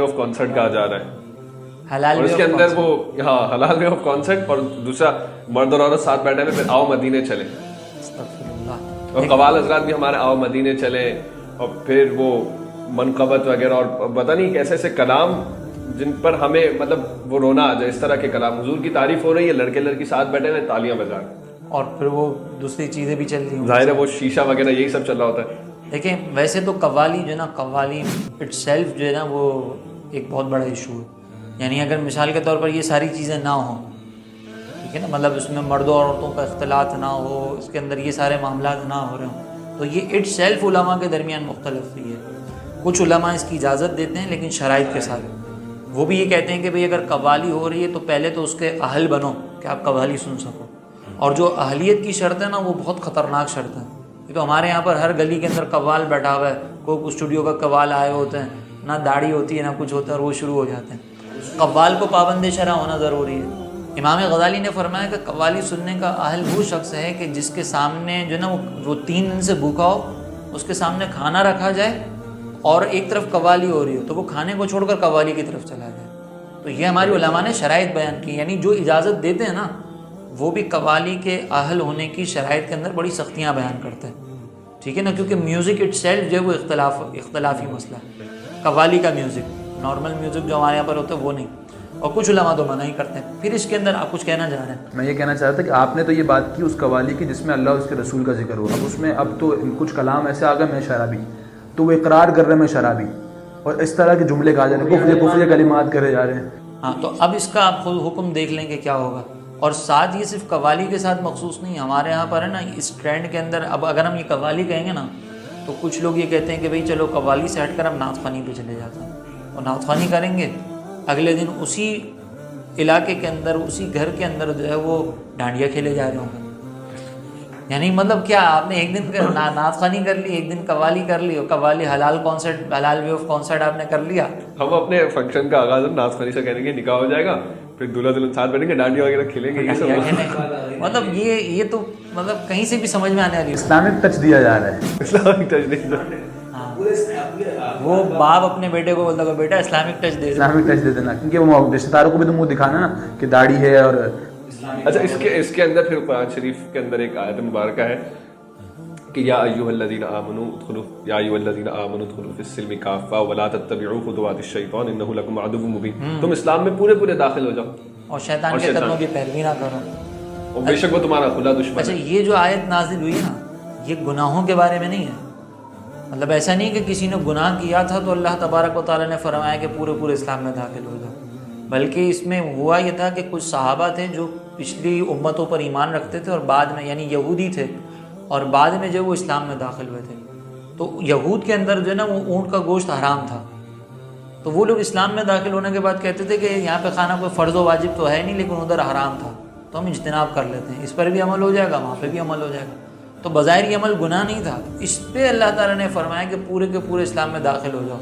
Of concert کہا جا رہا ہے, حلال اور اس کے اندر وہ حلال وے آف کانسرٹ, اور دوسرا مرد اور عورت ساتھ بیٹھے ہوئے پھر آؤ مدینے چلے, اور قوال حضرات بھی ہمارے آؤ مدینے چلے, اور پھر وہ منقبت وغیرہ اور پتہ نہیں کیسے ایسے کلام جن پر ہمیں مطلب وہ رونا آ جائے, اس طرح کے کلام. حضور کی تعریف ہو رہی ہے, لڑکے لڑکی ساتھ بیٹھے ہوئے تالیاں بجا رہے, اور پھر وہ دوسری چیزیں بھی چل رہی ہیں. ظاہر ہے وہ شیشہ وغیرہ یہی سب چل رہا ہوتا ہے. دیکھیں ویسے تو قوالی جو ہے نا, قوالی اٹ سیلف جو ہے نا وہ ایک بہت بڑا ایشو ہے. یعنی اگر مثال کے طور پر یہ ساری چیزیں نہ ہوں, ٹھیک ہے نا, مطلب اس میں مردوں اور عورتوں کا اختلاط نہ ہو, اس کے اندر یہ سارے معاملات نہ ہو رہے ہوں, تو یہ اٹ سیلف علماء کے درمیان مختلف ہوئی ہے. کچھ علماء اس کی اجازت دیتے ہیں لیکن شرائط کے ساتھ. وہ بھی یہ کہتے ہیں کہ بھئی اگر قوالی ہو رہی ہے تو پہلے تو اس کے اہل بنو کہ آپ قوالی سن سکو, اور جو اہلیت کی شرط ہے نا وہ بہت خطرناک شرط ہے. یہ تو ہمارے یہاں پر ہر گلی کے اندر قوال بیٹھا ہوا ہے, کوئی اسٹوڈیو کا قوال آئے ہوتے ہیں, نہ داڑھی ہوتی ہے نہ کچھ ہوتا ہے, اور وہ شروع ہو جاتے ہیں. قوال کو پابند شرع ہونا ضروری ہے. امام غزالی نے فرمایا کہ قوالی سننے کا اہل وہ شخص ہے کہ جس کے سامنے جو ہے نا وہ 3 دن سے بھوکا ہو, اس کے سامنے کھانا رکھا جائے اور ایک طرف قوالی ہو رہی ہو تو وہ کھانے کو چھوڑ کر قوالی کی طرف چلا جائے. تو یہ ہماری علماء نے شرائط بیان کی, یعنی جو اجازت دیتے ہیں نا وہ بھی قوالی کے اہل ہونے کی شرائط کے اندر بڑی سختیاں بیان کرتے ہیں, ٹھیک ہے نا, کیونکہ میوزک اٹ سیلف جو ہے وہ اختلافی مسئلہ ہے. قوالی کا میوزک, نارمل میوزک جو ہمارے یہاں پر ہوتا ہے وہ نہیں, اور کچھ علماء تو منع ہی کرتے ہیں. پھر اس کے اندر آپ کچھ کہنا چاہ رہے ہیں؟ میں یہ کہنا چاہتا تھا کہ آپ نے تو یہ بات کی اس قوالی کی جس میں اللہ اور اس کے رسول کا ذکر ہو, اب اس میں اب تو کچھ کلام ایسے آ گئے میں شرابی, تو وہ اقرار کر رہے ہیں میں شرابی, اور اس طرح کے جملے کہا جا رہے ہیں, کفر کلمات کرے جا رہے ہیں. ہاں, تو اب اس کا آپ خود حکم دیکھ لیں کہ کیا ہوگا. اور ساتھ یہ صرف قوالی کے ساتھ مخصوص نہیں, ہمارے یہاں پر ہے نا اس ٹرینڈ کے اندر اب اگر ہم یہ قوالی کہیں گے نا تو کچھ لوگ یہ کہتے ہیں کہ بھئی چلو قوالی سے ہٹ کر ہم نعت خوانی پہ چلے جاتے ہیں, اور نعت خوانی کریں گے, اگلے دن اسی علاقے کے اندر اسی گھر کے اندر جو ہے وہ ڈانڈیا کھیلے جا رہے ہوں گے. یعنی مطلب کیا, آپ نے ایک دن نعت خوانی کر لی, ایک دن قوالی کر لی, اور قوالی حلال کانسرٹ, حلال وے آف کانسرٹ آپ نے کر لیا. ہم اپنے فنکشن کا آغاز نعت خوانی سے کریں گے, نکاح ہو جائے گا, پھر دولہا دلہن ساتھ بیٹھیں گے, ڈانڈیا وغیرہ کھیلیں گے, یہ سب مطلب یہ تو مطلب کہیں سے بھی سمجھ میں آنے والی اسلامک ٹچ دیا جا رہا ہے. اسلامک ٹچ نہیں, وہ باپ اپنے بیٹے کو بولتا ہے بیٹا اسلامک ٹچ دے, اسلامک ٹچ دے دینا, کیونکہ وہ رشتہ داروں کو بھی تو منہ دکھانا نا کہ داڑھی ہے. اور اچھا اس کے اندر پھر قرآن شریف کے اندر ایک آیت مبارکہ ہے کہ یا ایھا الذین آمنوا ادخلوا فی السلم کافۃ ولا تتبعوا خطوات الشیطان انہ لکم عدو مبین. تم اسلام میں پورے داخل ہو جاؤ اور شیطان کے قدموں کی پیروی نہ کرو, اور بے شک وہ تمہارا کھلا دشمن ہے. اچھا, یہ جو آیت نازل ہوئی ہے نا یہ گناہوں کے بارے میں نہیں ہے. مطلب ایسا نہیں کہ کسی نے گناہ کیا تھا تو اللہ تبارک و تعالیٰ نے فرمایا کہ پورے اسلام میں داخل ہو جاؤ, بلکہ اس میں ہوا یہ تھا کہ کچھ صحابہ تھے جو پچھلی امتوں پر ایمان رکھتے تھے اور بعد میں یعنی یہودی تھے, اور بعد میں جو وہ اسلام میں داخل ہوئے تھے. تو یہود کے اندر جو ہے نا وہ اونٹ کا گوشت حرام تھا, تو وہ لوگ اسلام میں داخل ہونے کے بعد کہتے تھے کہ یہاں پہ کھانا کوئی فرض و واجب تو ہے نہیں, لیکن ادھر حرام تھا تو ہم اجتناب کر لیتے ہیں, اس پر بھی عمل ہو جائے گا وہاں پہ بھی عمل ہو جائے گا. تو بظاہر یہ عمل گناہ نہیں تھا, اس پہ اللہ تعالیٰ نے فرمایا کہ پورے کے پورے اسلام میں داخل ہو جاؤ.